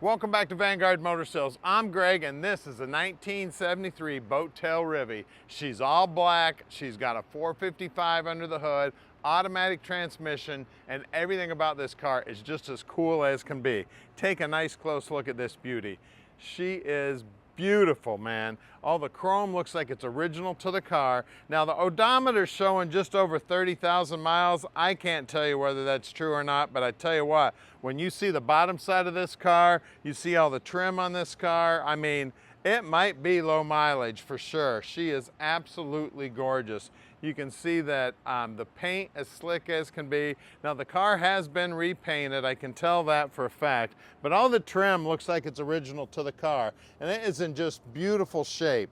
Welcome back to Vanguard Motor Sales. I'm Greg and this is a 1973 Boat Tail Rivi. She's all black, she's got a 455 under the hood, automatic transmission, and everything about this car is just as cool as can be. Take a nice close look at this beauty. She is beautiful, man. All the chrome looks like it's original to the car. Now the odometer's showing just over 30,000 miles. I can't tell you whether that's true or not, but I tell you what, when you see the bottom side of this car, you see all the trim on this car, I mean, it might be low mileage for sure. She is absolutely gorgeous. You can see that the paint as slick as can be. Now the car has been repainted, I can tell that for a fact, but all the trim looks like it's original to the car, and it is in just beautiful shape.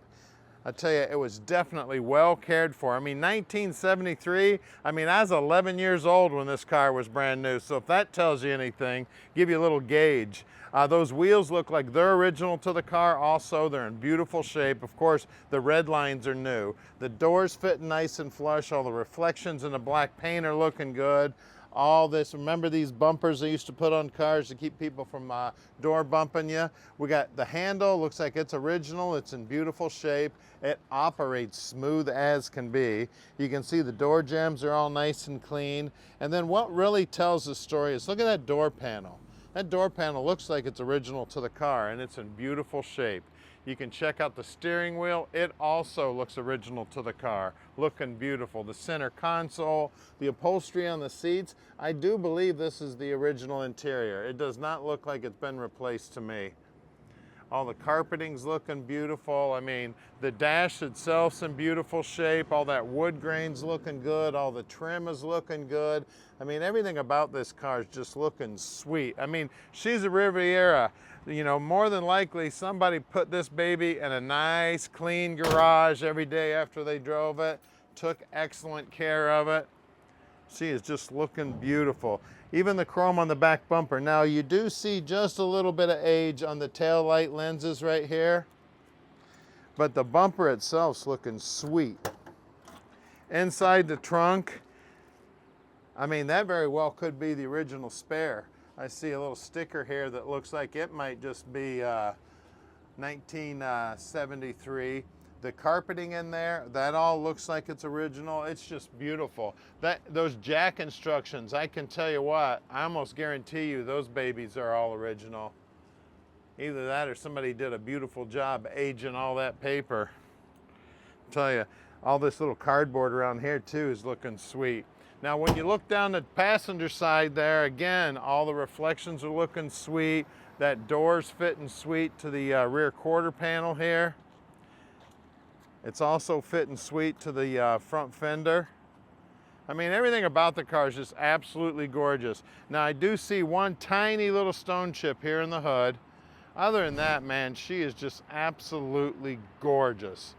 I tell you, it was definitely well cared for. I mean, 1973, I mean, I was 11 years old when this car was brand new, so if that tells you anything, give you a little gauge. Those wheels look like they're original to the car also. They're in beautiful shape. Of course, the red lines are new. The doors fit nice and flush. All the reflections in the black paint are looking good. All this, remember these bumpers they used to put on cars to keep people from door bumping you? We got the handle, looks like it's original, it's in beautiful shape. It operates smooth as can be. You can see the door jambs are all nice and clean. And then what really tells the story is look at that door panel. That door panel looks like it's original to the car and it's in beautiful shape. You can check out the steering wheel. It also looks original to the car, looking beautiful. The center console, the upholstery on the seats, I do believe this is the original interior. It does not look like it's been replaced to me. All the carpeting's looking beautiful. I mean, the dash itself's in beautiful shape. All that wood grain's looking good. All the trim is looking good. I mean, everything about this car is just looking sweet. I mean, she's a Riviera. You know, more than likely somebody put this baby in a nice clean garage every day after they drove it, took excellent care of it. She is just looking beautiful. Even the chrome on the back bumper. Now you do see just a little bit of age on the tail light lenses right here, but the bumper itself's looking sweet. Inside the trunk, I mean, that very well could be the original spare. I see a little sticker here that looks like it might just be 1973. The carpeting in there, that all looks like it's original. It's just beautiful. Those jack instructions, I can tell you what, I almost guarantee you those babies are all original. Either that or somebody did a beautiful job aging all that paper. I tell you, all this little cardboard around here too is looking sweet. Now when you look down the passenger side there, again, all the reflections are looking sweet. That door's fitting sweet to the rear quarter panel here. It's also fitting sweet to the front fender. I mean, everything about the car is just absolutely gorgeous. Now I do see one tiny little stone chip here in the hood. Other than that, man, she is just absolutely gorgeous.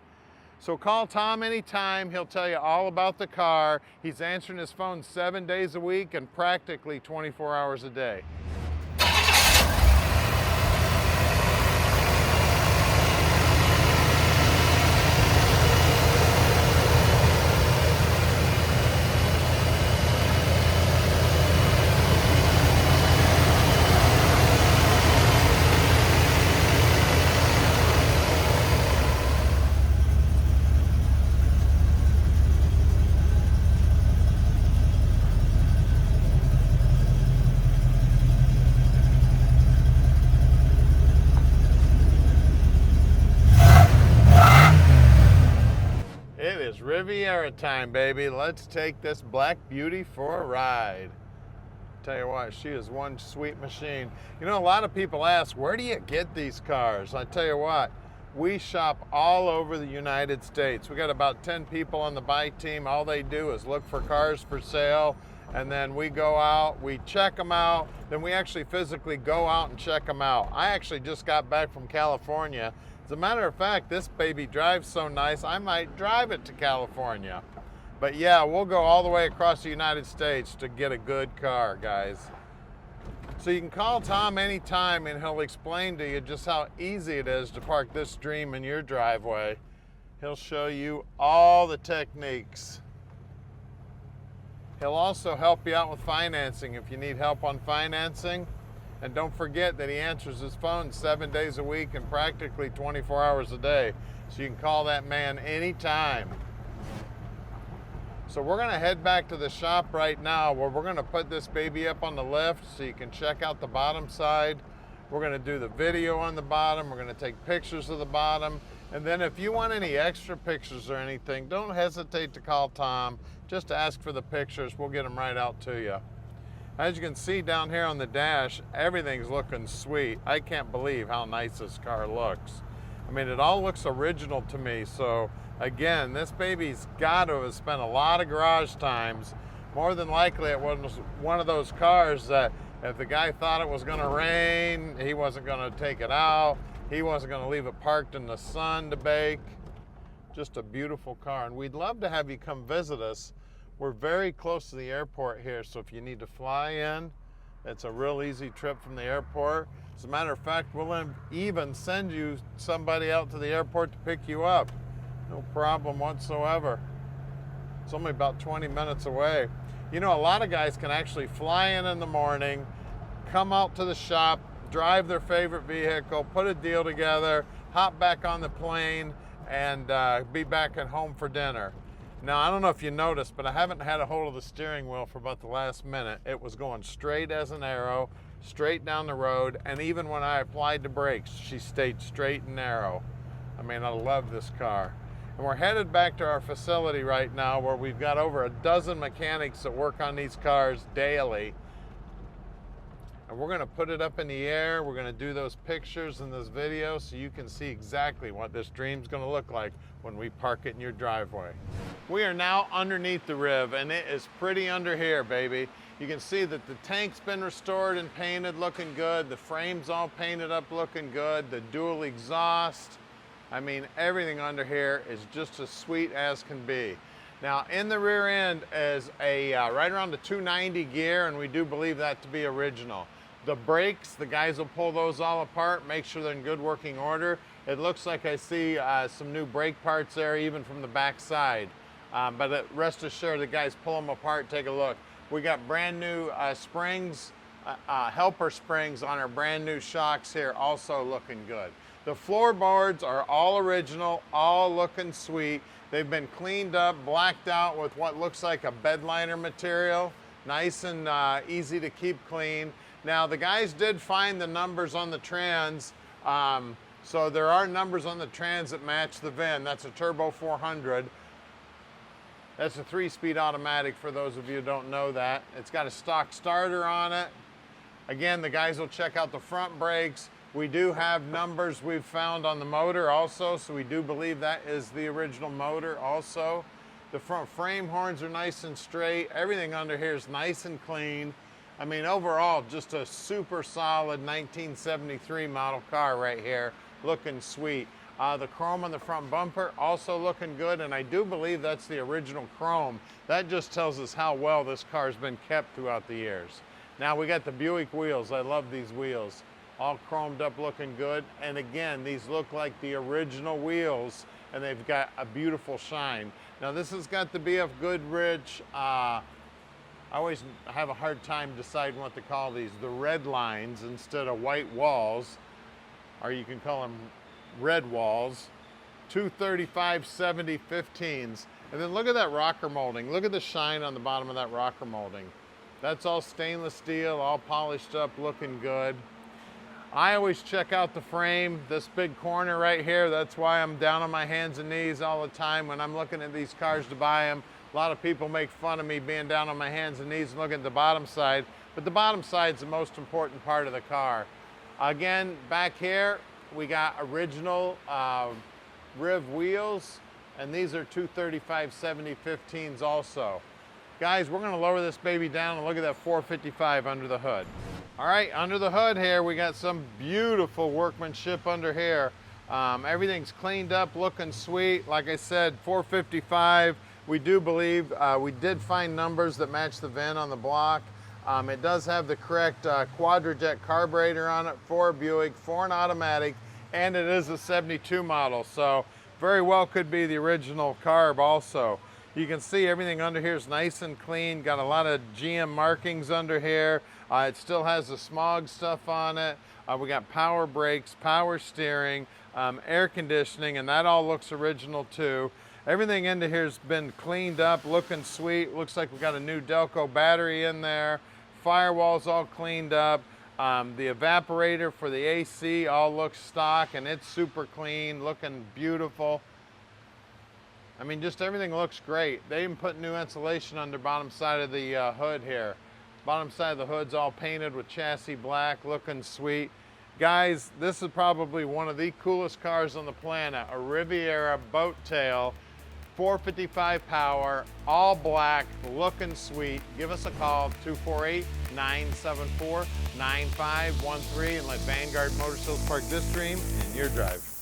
So call Tom anytime. He'll tell you all about the car. He's answering his phone 7 days a week and practically 24 hours a day. Riviera time, baby. Let's take this black beauty for a ride. Tell you what, she is one sweet machine. You know, a lot of people ask, where do you get these cars? I tell you what, we shop all over the United States. We got about 10 people on the buy team. All they do is look for cars for sale, and then we go out, we check them out, then we actually physically go out and check them out. I actually just got back from California. As a matter of fact, this baby drives so nice, I might drive it to California. But yeah, we'll go all the way across the United States to get a good car, guys. So you can call Tom anytime and he'll explain to you just how easy it is to park this dream in your driveway. He'll show you all the techniques. He'll also help you out with financing if you need help on financing. And don't forget that he answers his phone 7 days a week and practically 24 hours a day. So you can call that man anytime. So we're gonna head back to the shop right now where we're gonna put this baby up on the lift so you can check out the bottom side. We're gonna do the video on the bottom. We're gonna take pictures of the bottom. And then if you want any extra pictures or anything, don't hesitate to call Tom. Just ask for the pictures. We'll get them right out to you. As you can see down here on the dash, everything's looking sweet. I can't believe how nice this car looks. I mean, it all looks original to me. So again, this baby's got to have spent a lot of garage times. More than likely it was one of those cars that if the guy thought it was gonna rain, he wasn't gonna take it out. He wasn't gonna leave it parked in the sun to bake. Just a beautiful car. And we'd love to have you come visit us. We're very close to the airport here, so if you need to fly in, it's a real easy trip from the airport. As a matter of fact, we'll even send you somebody out to the airport to pick you up. No problem whatsoever. It's only about 20 minutes away. You know, a lot of guys can actually fly in the morning, come out to the shop, drive their favorite vehicle, put a deal together, hop back on the plane, and be back at home for dinner. Now, I don't know if you noticed, but I haven't had a hold of the steering wheel for about the last minute. It was going straight as an arrow, straight down the road, and even when I applied the brakes, she stayed straight and narrow. I mean, I love this car. And we're headed back to our facility right now where we've got over a dozen mechanics that work on these cars daily. And we're gonna put it up in the air. We're gonna do those pictures in this video so you can see exactly what this dream's gonna look like when we park it in your driveway. We are now underneath the Riv, and it is pretty under here, baby. You can see that the tank's been restored and painted, looking good. The frame's all painted up, looking good. The dual exhaust. I mean, everything under here is just as sweet as can be. Now, in the rear end is a right around the 290 gear, and we do believe that to be original. The brakes, the guys will pull those all apart, make sure they're in good working order. It looks like I see some new brake parts there, even from the back side. But rest assured, the guys pull them apart, take a look. We got brand new springs, helper springs on our brand new shocks here, also looking good. The floorboards are all original, all looking sweet. They've been cleaned up, blacked out with what looks like a bed liner material. Nice and easy to keep clean. Now, the guys did find the numbers on the trans. So there are numbers on the trans that match the VIN. That's a Turbo 400. That's a 3-speed automatic for those of you who don't know that. It's got a stock starter on it. Again, the guys will check out the front brakes. We do have numbers we've found on the motor also, so we do believe that is the original motor also. The front frame horns are nice and straight. Everything under here is nice and clean. I mean, overall, just a super solid 1973 model car right here, looking sweet. The chrome on the front bumper also looking good, and I do believe that's the original chrome. That just tells us how well this car's been kept throughout the years. Now we got the Buick wheels. I love these wheels. All chromed up, looking good. And again, these look like the original wheels, and they've got a beautiful shine. Now this has got the BF Goodrich, I always have a hard time deciding what to call these, the red lines instead of white walls, or you can call them red walls, 235/70 15s. And then look at that rocker molding. Look at the shine on the bottom of that rocker molding. That's all stainless steel, all polished up, looking good. I always check out the frame, this big corner right here. That's why I'm down on my hands and knees all the time when I'm looking at these cars to buy them. A lot of people make fun of me being down on my hands and knees and looking at the bottom side, but the bottom side's the most important part of the car. Again, back here, we got original Riv wheels, and these are 235/70 15s also. Guys, we're gonna lower this baby down and look at that 455 under the hood. All right, under the hood here, we got some beautiful workmanship under here. Everything's cleaned up, looking sweet. Like I said, 455. We do believe, we did find numbers that match the VIN on the block. It does have the correct quadrajet carburetor on it for a Buick, for an automatic, and it is a 72 model, so very well could be the original carb also. You can see everything under here is nice and clean, got a lot of GM markings under here. It still has the smog stuff on it. We got power brakes, power steering, air conditioning, and that all looks original too. Everything into here's been cleaned up, looking sweet. Looks like we got a new Delco battery in there. Firewall's all cleaned up. The evaporator for the AC all looks stock, and it's super clean, looking beautiful. I mean, just everything looks great. They even put new insulation on the bottom side of the hood here. Bottom side of the hood's all painted with chassis black, looking sweet. Guys, this is probably one of the coolest cars on the planet, a Riviera boat tail, 455 power, all black, looking sweet. Give us a call, 248-974-9513, and let Vanguard Motor Sales park this dream in your drive.